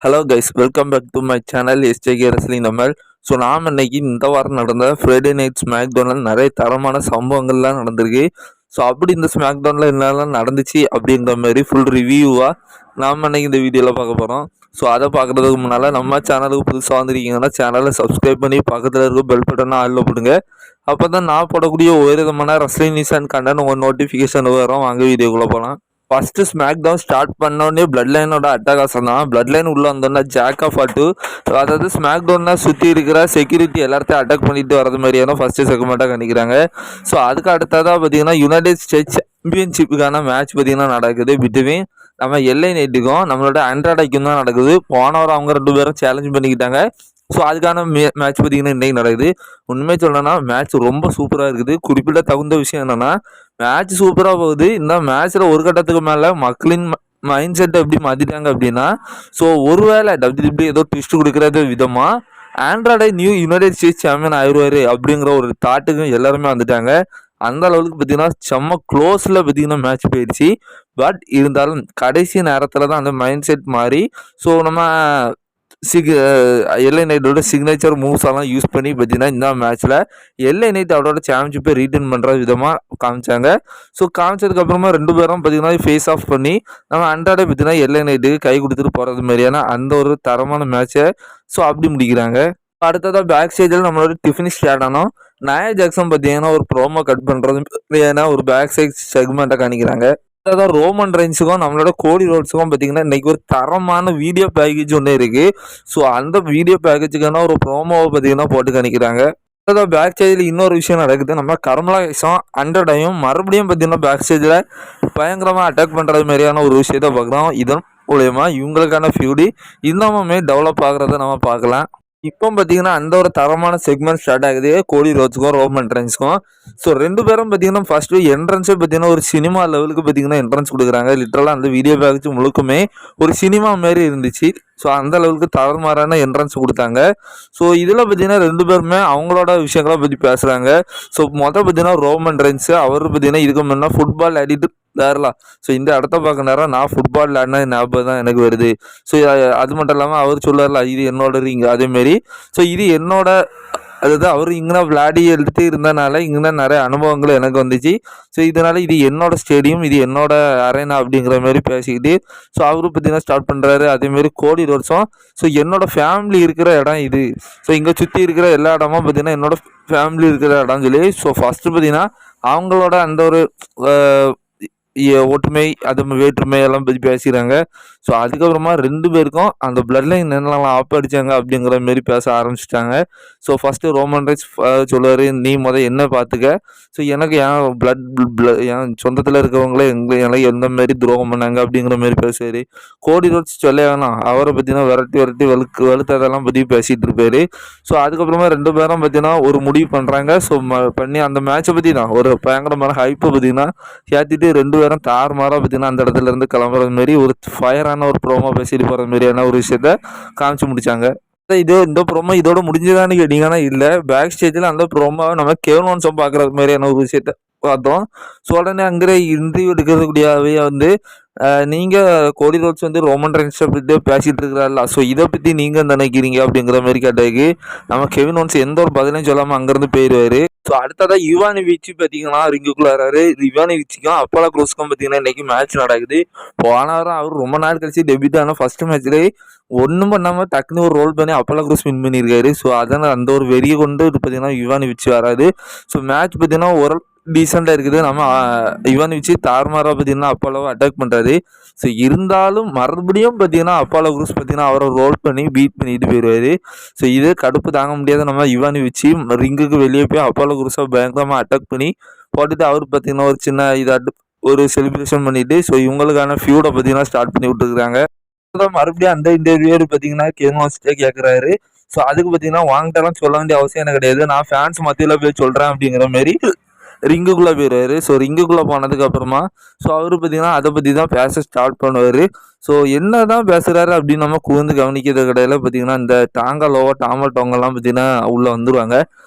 Hello guys, welcome back to my channel SJK wrestling Tamil. So நாம் இன்னைக்கு இந்த வாரம் நடந்த ஃப்ரைடே நைட் ஸ்மாக் டவுனில் நிறைய தரமான சம்பவங்கள்லாம் நடந்திருக்கு. ஸோ அப்படி இந்த ஸ்மாக் டவுனில் என்னெல்லாம் நடந்துச்சு அப்படின்ற மாதிரி ஃபுல் ரிவ்யூவாக நாம் இன்னைக்கு இந்த வீடியோவில் பார்க்க போகிறோம். ஸோ அதை பார்க்குறதுக்கு முன்னால் நம்ம சேனலுக்கு புதுசாக வந்திருக்கீங்கன்னா சேனலை சப்ஸ்கிரைப் பண்ணி பக்கத்தில் இருக்க பெல் பட்டனை ஆளில் போடுங்க. அப்போ தான் நான் போடக்கூடிய ஒரு விதமான ரெஸ்லிங் நியூஸ் அண்ட் கண்டென்ட் உங்கள் நோட்டிஃபிகேஷன் வரும். வாங்க வீடியோக்குள்ளே போகலாம். ஃபஸ்ட்டு ஸ்மாக் டவுன் ஸ்டார்ட் பண்ணோடனே பிளட் லைனோட அட்டகாசம் தான். பிளட் லைன் உள்ளே வந்தோன்னா ஜாக் ஆஃப் ஆட்டு, அதாவது ஸ்மாக் டவுனில் சுற்றி இருக்கிற செக்யூரிட்டி எல்லாத்தையும் அட்டாக் பண்ணிட்டு வரது மாதிரியான ஃபஸ்ட்டு செக்மெண்ட்டாக கணிக்கிறாங்க. ஸோ அதுக்கு அடுத்ததாக பார்த்தீங்கன்னா யுனைடெட் ஸ்டேட்ஸ் சாம்பியன்ஷிப்புக்கான மேட்ச் பார்த்தீங்கன்னா நடக்குது. பிட்வீன் நம்ம எல்ஐ நைட்டுக்கும் நம்மளோட ஆண்ட்ராய்டுக்கும் தான் நடக்குது. போன வாரம் அவங்க 2 பேரும் சேலஞ்ச் பண்ணிக்கிட்டாங்க. ஸோ அதுக்கான மேட்ச் பார்த்தீங்கன்னா இன்றைக்கி நடக்குது. உண்மையை சொல்லணும்னா மேட்ச் ரொம்ப சூப்பராக இருக்குது. குறிப்பிட்ட தகுந்த விஷயம் என்னென்னா, மேட்ச் சூப்பராக போகுது. இந்த மேட்ச்சில் ஒரு கட்டத்துக்கு மேலே மக்களின் மைண்ட் செட்டை எப்படி மாற்றிட்டாங்க அப்படின்னா, ஸோ ஒருவேளை WWE ஏதோ ட்விஸ்ட் கொடுக்குறது விதமாக ஆண்ட்ராய்டை நியூ யுனைடெட் ஸ்டேட்ஸ் சாம்பியன் ஆயிடுவார் அப்படிங்கிற ஒரு தாட்டுக்கு எல்லாருமே வந்துட்டாங்க. அந்த அளவுக்கு பார்த்தீங்கன்னா செம்ம க்ளோஸில் பார்த்தீங்கன்னா மேட்ச் போயிடுச்சு. பட் இருந்தாலும் கடைசி நேரத்தில் தான் அந்த மைண்ட் செட் மாறி, ஸோ நம்ம எல்ஐ நைட்டோட சிக்னேச்சர் மூவ்ஸ் எல்லாம் யூஸ் பண்ணி பார்த்தீங்கன்னா இந்த மேட்ச்சில் எல்ஐ நைட் அவரோட சாம்பியன்ஷிப்பை ரீட்டன் பண்ணுற விதமாக காமிச்சாங்க. ஸோ காமிச்சதுக்கப்புறமா 2 பேரும் பார்த்தீங்கன்னா ஃபேஸ் ஆஃப் பண்ணி நம்ம அன்றாட பார்த்தீங்கன்னா எல்ஐ நைட்டுக்கு கை கொடுத்துட்டு போகிறது மாதிரியான அந்த ஒரு தரமான மேட்ச்சை ஸோ அப்படி முடிக்கிறாங்க. அடுத்ததாக பேக் ஸ்டேஜில் நம்மளோட டிஃபினிஷ் ஸ்டார்ட் ஆனோம். நயா ஜாக்சன் பார்த்தீங்கன்னா ஒரு ப்ரோமோ கட் பண்ணுறது ஏன்னா ஒரு பேக் சைட் செக்மெண்ட்டை காணிக்கிறாங்க. அதான் ரோமன் ரெயின்ஸுக்கும் நம்மளோட கோடி ரோட்ஸுக்கும் பார்த்தீங்கன்னா இன்றைக்கி ஒரு தரமான வீடியோ பேக்கேஜ் ஒன்று இருக்குது. ஸோ அந்த வீடியோ பேக்கேஜுக்கான ஒரு ப்ரோமோவை பார்த்தீங்கன்னா போட்டு காணிக்கிறாங்க. அதான் பேக் ஸ்டேஜில் இன்னொரு விஷயம் நடக்குது. நம்ம கர்மலா ஹாரிஸும் அண்டர்டையும் மறுபடியும் பார்த்தீங்கன்னா பேக் ஸ்டேஜில் பயங்கரமாக அட்டாக் பண்ணுறது மாதிரியான ஒரு விஷயத்த பார்க்குறோம். இதன் மூலயமா இவங்களுக்கான ஃபியூடி இன்னமுமே டெவலப் ஆகிறத நம்ம பார்க்கலாம். இப்போ பார்த்தீங்கன்னா அந்த ஒரு தரமான செக்மெண்ட் ஸ்டார்ட் ஆகுது கோடி ரோட்ஸுக்கும் ரோமன் ரெயின்ஸுக்கும். ஸோ 2 பேரும் பார்த்தீங்கன்னா ஃபஸ்ட்டு என்ட்ரன்ஸே பார்த்தீங்கன்னா ஒரு சினிமா லெவலுக்கு பார்த்தீங்கன்னா என்ட்ரன்ஸ் கொடுக்குறாங்க. லிட்டரலாக அந்த வீடியோ பேக்கேஜ் முழுக்குமே ஒரு சினிமா மாரி இருந்துச்சு. ஸோ அந்த அளவுக்கு தரமாறான என்ட்ரன்ஸ் கொடுத்தாங்க. ஸோ இதில் பார்த்தீங்கன்னா 2 பேருமே அவங்களோட விஷயங்களை பற்றி பேசுகிறாங்க. ஸோ பார்த்தீங்கன்னா ரோமன் ரெயின்ஸு அவர் பார்த்தீங்கன்னா இதுக்கு முன்னே ஃபுட்பால் ஆடிட்டு தாரலாம். ஸோ இந்த இடத்த பார்க்க நேரம் நான் ஃபுட்பால் விளையாடினா ஞாபகம் தான் எனக்கு வருது. ஸோ அது மட்டும் இல்லாமல் அவர் சொல்லார்ல இது என்னோட ரிங் அதேமாரி. ஸோ இது என்னோட அதாவது அவர் இங்கே விளையாடி எடுத்து இருந்தனால இங்கே நிறைய அனுபவங்கள் எனக்கு வந்துச்சு. ஸோ இதனால் இது என்னோட ஸ்டேடியம், இது என்னோட அரேனா அப்படிங்கிற மாதிரி பேசிக்கிட்டு ஸோ அவரு பார்த்தீங்கன்னா ஸ்டார்ட் பண்ணுறாரு. அதேமாரி கோடி ரோட்ஸும் ஸோ என்னோட ஃபேமிலி இருக்கிற இடம் இது. ஸோ இங்கே சுற்றி இருக்கிற எல்லா இடமும் பார்த்தீங்கன்னா என்னோட ஃபேமிலி இருக்கிற இடம் சொல்லி ஸோ ஃபஸ்ட்டு பார்த்தீங்கன்னா அவங்களோட அந்த ஒரு ஒற்றுமை அது வேற்றுமை எல்லாம் பற்றி பேசிக்கிறாங்க. ஸோ அதுக்கப்புறமா 2 பேருக்கும் அந்த பிளட் லைன் என்னெல்லாம் ஆப் அடித்தாங்க அப்படிங்கிற மாரி பேச ஆரம்பிச்சிட்டாங்க. ஸோ ஃபஸ்ட்டு ரோமன் ரெயின்ஸ் சொல்லுவார், நீ என்ன பார்த்துக்க. ஸோ எனக்கு என் சொந்தத்தில் இருக்கிறவங்களே எனக்கு எந்த மாரி துரோகம் பண்ணாங்க அப்படிங்கிற மாரி பேசுவார். கோடி ரோட்ஸ் சொல்ல வேணாம், அவரை பற்றினா விரட்டி வெளுத்ததெல்லாம் பற்றி பேசிகிட்டு இருப்பார். ஸோ அதுக்கப்புறமா 2 பேரும் பார்த்தீங்கன்னா ஒரு முடிவு பண்ணுறாங்க. ஸோ பண்ணி அந்த மேட்சை பற்றி தான் ஒரு பயங்கரமான ஹைப்பை பார்த்தீங்கன்னா ஏற்றிட்டு 2 பேரும் தாறுமாறாக பார்த்தீங்கன்னா அந்த இடத்துல இருந்து கிளம்புறது மாரி ஒரு ஃபயரான ஒரு ப்ரோமோ பேசிட்டு போகிற மாதிரியான ஒரு விஷயத்த காமிச்சு முடிச்சாங்க. இந்த ப்ரோமோ இதோட முடிஞ்சதான்னு கேட்டிங்கன்னா இல்லை. பேக் ஸ்டேஜில் அந்த ப்ரோமோவை நம்ம கெவின் ஓவன்ஸை பார்க்குற மாதிரியான ஒரு விஷயத்த பார்த்தோம். ஸோ உடனே அங்கே இன்டர்வியூ எடுக்கிறதுக்கூடியவே வந்து நீங்கள் கோடி ரோட்ஸ் வந்து ரோமன் ரெயின்ஸை பற்றி பேசிகிட்டு இருக்கிறாருல, ஸோ இதை பற்றி நீங்கள் நினைக்கிறீங்க அப்படிங்கிற மாதிரி கேட்டதுக்கு நம்ம கெவின் ஓவன்ஸ் எந்த ஒரு பதிலையும் சொல்லாமல் அங்கேருந்து போயிடுவார். ஸோ அடுத்ததாக யுவானோவிச் பார்த்தீங்கன்னா ரிங்குக்குள்ளே வராரு. யுவானோவிச்சுக்கும் அப்போலோ க்ரூஸ்க்கும் பார்த்தீங்கன்னா இன்றைக்கி மேட்ச் நடக்குது. போன வாரம் அவர் ரொம்ப நாள் கழிச்சு டெபியூட் ஆனால் ஃபஸ்ட்டு மேட்ச்லேயே ஒன்றும் பண்ணாமல் டக்குன்னு ஒரு ரோல் பண்ணி அப்போலோ க்ரூஸ் வின் பண்ணியிருக்காரு. ஸோ அதனால் அந்த ஒரு வெறியை கொண்டு பார்த்தீங்கன்னா யுவானோவிச் வராது. ஸோ மேட்ச் பார்த்தீங்கன்னா ஒரு டீசெண்டாக இருக்குது. நம்ம யுவானோவிச் தாறுமாறாக பார்த்தீங்கன்னா அப்போலோவை அட்டாக் பண்ணுறாரு. ஸோ இருந்தாலும் மறுபடியும் பார்த்தீங்கன்னா அப்போலோ க்ரூஸ் பார்த்தீங்கன்னா அவரை ரோல் பண்ணி பீட் பண்ணிட்டு போயிடுவார். ஸோ இது கடுப்பு தாங்க முடியாத நம்ம யுவானோவிச் ரிங்குக்கு வெளியே போய் அப்போலோ க்ரூஸை பயங்கரமாக அட்டாக் பண்ணி போட்டுட்டு அவர் பார்த்தீங்கன்னா ஒரு சின்ன இதாட்டு ஒரு செலிப்ரேஷன் பண்ணிவிட்டு ஸோ இவங்களுக்கான ஃபியூடை பார்த்தீங்கன்னா ஸ்டார்ட் பண்ணி விட்டுருக்குறாங்க. மறுபடியும் அந்த இன்டர்வியூர் பார்த்தீங்கன்னா கெவின் ஓவன்ஸ்டே கேட்குறாரு. ஸோ அதுக்கு பார்த்தீங்கன்னா வாங்கிட்டெல்லாம் சொல்ல வேண்டிய அவசியம் எனக்கு கிடையாது, நான் ஃபேன்ஸ் மத்தியில் போய் சொல்கிறேன் அப்படிங்கிற மாரி ரிங்குக்குள்ளே போயிடுவார். ஸோ ரிங்குக்குள்ளே போனதுக்கப்புறமா ஸோ அவர் பார்த்தீங்கன்னா அதை பற்றி தான் பேச ஸ்டார்ட் பண்ணுவார். ஸோ என்ன தான் பேசுகிறாரு அப்படின்னு நம்ம கூர்ந்து கவனிக்கிறது கிடையாது. பார்த்தீங்கன்னா இந்த டாங்கலோவோ டாமல்டோங்கெல்லாம் பார்த்தீங்கன்னா உள்ளே வந்துடுவாங்க.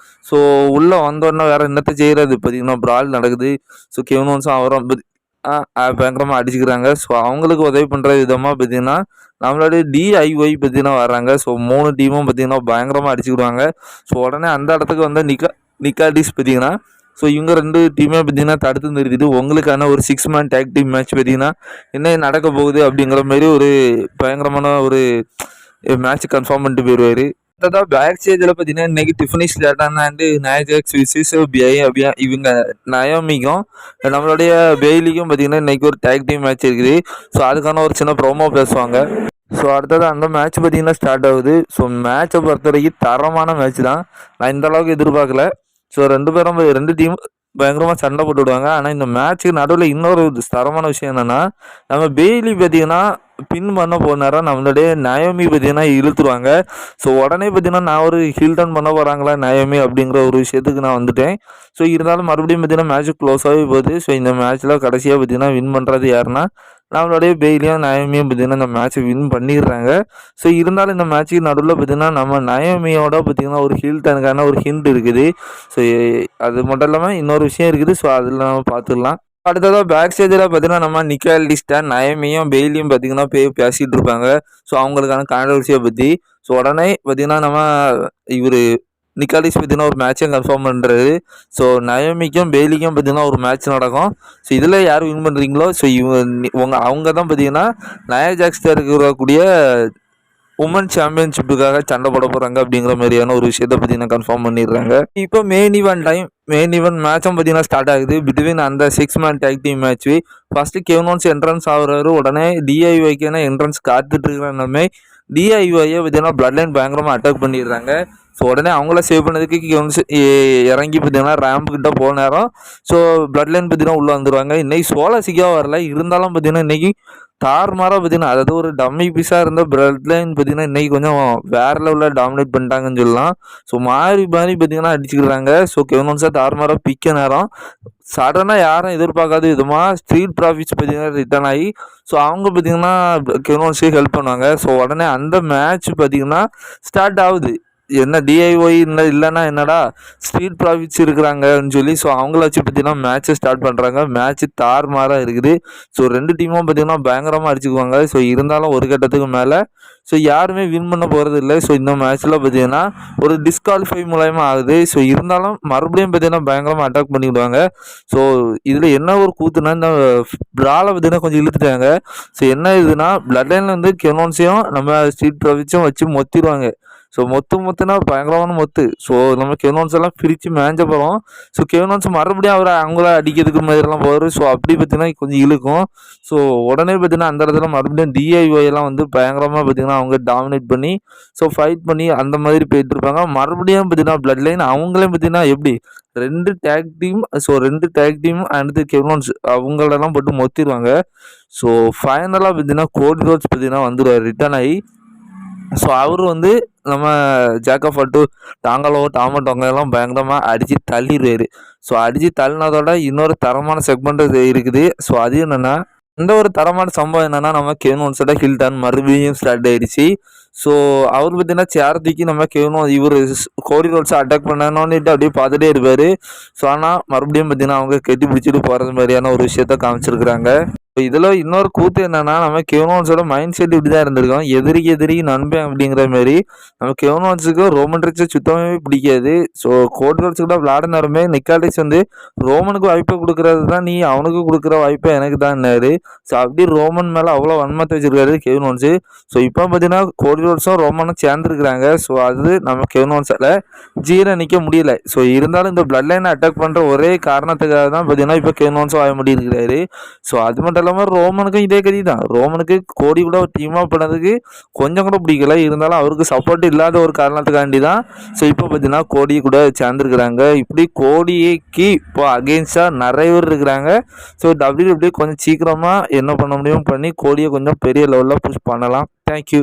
ஸோ உள்ளே வந்தோடனே வேறு என்னத்தை செய்கிறது, பார்த்தீங்கன்னா ப்ரால் நடக்குது. ஸோ கெவின் ஓவன்ஸும் அவரும் பயங்கரமாக அடிச்சுக்கிறாங்க. ஸோ அவங்களுக்கு உதவி பண்ணுற விதமாக பார்த்தீங்கன்னா நம்மளுடைய டிஐஒய் பார்த்தீங்கன்னா வர்றாங்க. ஸோ 3 டீமும் பார்த்தீங்கன்னா பயங்கரமாக அடிச்சுக்கிடுவாங்க. ஸோ உடனே அந்த இடத்துக்கு வந்த நிக்காடிஸ் பார்த்தீங்கன்னா ஸோ இவங்க 2 டீமே பார்த்தீங்கன்னா தடுத்து நிறுத்திட்டு உங்களுக்கான ஒரு 6 மேன் டேக் டீம் மேட்ச் பார்த்தீங்கன்னா என்ன நடக்க போகுது அப்படிங்கிற மாதிரி ஒரு பயங்கரமான ஒரு மேட்ச் கன்ஃபார்ம் பண்ணிட்டு போயிடுவார். அடுத்ததாக பேக் ஸ்டேஜில் பார்த்தீங்கன்னா இன்னைக்கு டிஃபனி ஸ்லேட்டன் அண்டு நயாஜாக்ஸ் விசிஸ் இவங்க நயோமிக்கும் நம்மளுடைய பெய்லிக்கும் பார்த்தீங்கன்னா இன்னைக்கு ஒரு டேக் டீம் மேட்ச் இருக்குது. ஸோ அதுக்கான ஒரு சின்ன ப்ரோமோ பேசுவாங்க. ஸோ அடுத்தது அந்த மேட்ச் பார்த்தீங்கன்னா ஸ்டார்ட் ஆகுது. ஸோ மேட்சை பொறுத்த வரைக்கும் தரமான மேட்ச் தான். நான் இந்த அளவுக்கு எதிர்பார்க்கல. ஸோ 2 டீம் பயங்கரமாக சண்டை போட்டு விடுவாங்க. ஆனால் இந்த மேட்ச்சுக்கு நடுவில் இன்னொரு தரமான விஷயம் என்னென்னா நம்ம பெய்லி பார்த்தீங்கன்னா பின் பண்ண போனாரா நம்மளுடைய நயோமி பார்த்தீங்கன்னா இழுத்துருவாங்க. ஸோ உடனே பார்த்தீங்கன்னா நான் ஒரு ஹீல் டர்ன் பண்ண போகிறாங்களா நயோமி அப்படிங்கிற ஒரு விஷயத்துக்கு நான் வந்துட்டேன். ஸோ இருந்தாலும் மறுபடியும் பார்த்தீங்கன்னா மேட்ச் க்ளோஸ் ஆகி போகுது. ஸோ இந்த மேட்ச்சில் கடைசியாக பார்த்தீங்கன்னா வின் பண்ணுறது யாருன்னா நம்மளுடைய பெய்லியும் நயோமியும் பார்த்தீங்கன்னா இந்த மேட்ச்சை வின் பண்ணிடுறாங்க. ஸோ இருந்தாலும் இந்த மேட்ச்சுக்கு நடுவில் பார்த்தீங்கன்னா நம்ம நயோமியோட பார்த்தீங்கன்னா ஒரு ஹீல் டர்னுக்கான ஒரு ஹிண்ட் இருக்குது. ஸோ அது மட்டும் இல்லாமல் இன்னொரு விஷயம் இருக்குது. ஸோ அதில் நம்ம பார்த்துடலாம். அடுத்ததாக பேக் ஸ்டேஜில் பார்த்தீங்கன்னா நம்ம நிக்காலிஸ்டன் நயமியும் பெய்லியும் பார்த்தீங்கன்னா பேசிகிட்டு இருப்பாங்க. ஸோ அவங்களுக்கான கான்ட்ரவர்சியை பற்றி. ஸோ உடனே பார்த்தீங்கன்னா நம்ம இவர் நிக்காலிஸ் பார்த்தீங்கன்னா ஒரு மேட்சையும் கன்ஃபார்ம் பண்ணுறாரு. ஸோ நயோமிக்கும் பெய்லிக்கும் பார்த்தீங்கன்னா ஒரு மேட்ச் நடக்கும். ஸோ இதில் யார் வின் பண்ணுறீங்களோ ஸோ அவங்க தான் பார்த்தீங்கன்னா நயா ஜாக்ஸில் இருக்கக்கூடிய உமன் சாம்பியன்ஷிப்புக்காக சண்டை போட போகிறாங்க அப்படிங்கிற மாதிரியான ஒரு விஷயத்தை பார்த்தீங்கன்னா கன்ஃபார்ம் பண்ணிடுறாங்க. இப்போ மெயின் ஈவெண்ட் மேட்சும் பார்த்தீங்கன்னா ஸ்டார்ட் ஆகுது பிட்வீன் அந்த 6 man tag team match. First Kevin Owens entrance ஆகுறாரு. உடனே டிஐஒய்க்கான என்ட்ரன்ஸ் காத்துட்டு இருக்கிற டிஐஒயை பார்த்தீங்கன்னா பிளட் லைன் பயங்கரமாக அட்டாக் பண்ணிடுறாங்க. ஸோ உடனே அவங்கள சேவ் பண்ணதுக்கு கெவ்னோன்ஸ் இறங்கி பார்த்தீங்கன்னா ரேம்ப் கிட்ட போன நேரம் ஸோ பிளட் லைன் பார்த்தீங்கன்னா உள்ளே வந்துடுவாங்க. இன்றைக்கி சோலசிக்காக வரல. இருந்தாலும் பார்த்தீங்கன்னா இன்றைக்கி தாறுமாறாக பார்த்தீங்கன்னா அதாவது ஒரு டம்மி பீஸாக இருந்த பிளட் லைன் பார்த்தீங்கன்னா இன்றைக்கி கொஞ்சம் வேறு லெவலில் டாமினேட் பண்ணிட்டாங்கன்னு சொல்லலாம். ஸோ மாறி பார்த்தீங்கன்னா அடிச்சுக்கிறாங்க. ஸோ கெவ்னோன்ஸாக தாறுமாறாக பிக்க நேரம் சடனாக யாரும் எதிர்பார்க்காத விதமாக ஸ்ட்ரீட் ப்ராஃபிட்ஸ் பார்த்தீங்கன்னா ரிட்டர்ன் ஆகி ஸோ அவங்க பார்த்தீங்கன்னா கெவ்னோன்ஸுக்கு ஹெல்ப் பண்ணுவாங்க. ஸோ உடனே அந்த மேட்ச் பார்த்தீங்கன்னா ஸ்டார்ட் ஆகுது. என்ன டிஐஒய் இல்லைன்னா என்னடா ஸ்ட்ரீட் ப்ராஃபிட்ஸ் இருக்கிறாங்கன்னு சொல்லி ஸோ அவங்கள வச்சு பார்த்தீங்கன்னா மேட்ச்சை ஸ்டார்ட் பண்ணுறாங்க. மேட்ச்சு தாறுமாறாக இருக்குது. ஸோ 2 டீமும் பார்த்தீங்கன்னா பயங்கரமாக அடிச்சுக்குவாங்க. ஸோ இருந்தாலும் ஒரு கட்டத்துக்கு மேலே ஸோ யாருமே வின் பண்ண போகிறது இல்லை. ஸோ இந்த மேட்ச்சில் பார்த்தீங்கன்னா ஒரு டிஸ்குவாலிஃபை மூலயமா ஆகுது. ஸோ இருந்தாலும் மறுபடியும் பார்த்தீங்கன்னா பயங்கரமாக அட்டாக் பண்ணிவிடுவாங்க. ஸோ இதில் என்ன ஒரு கூத்துனா இந்த ப்ராலை பார்த்தீங்கன்னா கொஞ்சம் இழுத்துட்டாங்க. ஸோ என்ன இதுனா பிளட் லைனில் வந்து கெவ்னோன்ஸையும் நம்ம ஸ்ட்ரீட் ப்ராஃபிட்ஸும் வச்சு மொத்திடுவாங்க. ஸோ மொத்துனா பயங்கரமான மொத்து. ஸோ நம்ம கெவ்னோன்ஸ் எல்லாம் பிரித்து மேஞ்ச போகிறோம். ஸோ கெவ்னோன்ஸ் மறுபடியும் அவங்கள அடிக்கிறதுக்கு மாதிரிலாம் போவார். ஸோ அப்படி பார்த்தீங்கன்னா கொஞ்சம் இழுக்கும். ஸோ உடனே பார்த்தீங்கன்னா அந்த இடத்துல மறுபடியும் டிஐஒய் எல்லாம் வந்து பயங்கரமாக பார்த்தீங்கன்னா அவங்க டாமினேட் பண்ணி ஸோ ஃபைட் பண்ணி அந்த மாதிரி போயிட்டு இருப்பாங்க. மறுபடியும் பார்த்தீங்கன்னா பிளட் லைன் அவங்களே பார்த்தீங்கன்னா எப்படி 2 tag team so 2 tag team அடுத்து கெவ்னோன்ஸ் அவங்களெல்லாம் போட்டு மொத்திடுவாங்க. ஸோ ஃபைனலாக பார்த்தீங்கன்னா கோடி ரோட்ஸ் பார்த்தீங்கன்னா வந்துடுவார் ரிட்டர்ன் ஆகி. ஸோ அவர் வந்து நம்ம ஜேக்கப் ஃபட்டு டாமட்டோங்க எல்லாம் பயங்கரமாக அடித்து தள்ளிடுவார். ஸோ அடித்து தள்ளினதோட இன்னொரு தரமான செக்மெண்ட் இருக்குது. ஸோ அது என்னென்னா இந்த ஒரு தரமான சம்பவம் என்னென்னா நம்ம கெவ்னோன்ஸோட ஹில் டர்ன் மறுபடியும் ஸ்டார்ட் ஆகிடுச்சு. ஸோ அவர் பார்த்தீங்கன்னா சேர் தூக்கி நம்ம இவர் கோடி ரோட்ஸை அட்டாக் பண்ணணுன்னுட்டு அப்படியே பார்த்துட்டே இருப்பார். ஸோ ஆனால் மறுபடியும் பார்த்தீங்கன்னா அவங்க கெட்டி பிடிச்சிட்டு போகிறது மாதிரியான ஒரு விஷயத்த காமிச்சிருக்கிறாங்க. இதில் இன்னொரு கூத்து என்னன்னா நம்ம கெவ்னோன்ஸோட மைண்ட் செட் இப்படி தான் இருந்திருக்கோம். எதிரி நண்பன் அப்படிங்கிற மாதிரி நம்ம கெவ்னோன்ஸுக்கு ரோமன் ரிட்ஸை சுத்தமாகவே பிடிக்காது. ஸோ கோடி ரோட்ஸ் கூட விளாடினாருமே நிக்காலிஸ் வந்து ரோமனுக்கு வாய்ப்பை கொடுக்குறது தான் நீ அவனுக்கு கொடுக்குற வாய்ப்பை எனக்கு தான்னாரு. ஸோ அப்படி ரோமன் மேலே அவ்வளோ வன்மத்தை வச்சிருக்காரு கெவ்னோன்ஸு. ஸோ இப்போ பார்த்தீங்கன்னா கோடி ரோட்ஸும் ரோமனும் சேர்ந்துருக்குறாங்க. ஸோ அது நம்ம கெவ்னோன்ஸால் ஜீரணிக்க முடியல. ஸோ இருந்தாலும் இந்த பிளட் லைனை அட்டாக் பண்ணுற ஒரே காரணத்துக்காக தான் பார்த்தீங்கன்னா இப்போ கெவ்னோன்ஸும் வாய முடியிருக்கிறாரு. ஸோ அது மட்டும் இல்லாமல் ரோமனுக்கும் இதே கதி தான். ரோமனுக்கு கோடி கூட டீமாக பண்ணதுக்கு கொஞ்சம் கூட பிடிக்கல. இருந்தாலும் அவருக்கு சப்போர்ட் இல்லாத ஒரு காரணத்துக்காண்டி தான் ஸோ இப்போ பார்த்தீங்கன்னா கோடி கூட சேர்ந்துருக்குறாங்க. இப்படி கோடிக்கு இப்போ அகெயின்ஸ்டாக நிறைய பேர் இருக்கிறாங்க. ஸோ டபிள்யூடபிள்யூ கொஞ்சம் சீக்கிரமாக என்ன பண்ண முடியும் பண்ணி கோடியை கொஞ்சம் பெரிய லெவலில் புஷ் பண்ணலாம். தேங்க்யூ.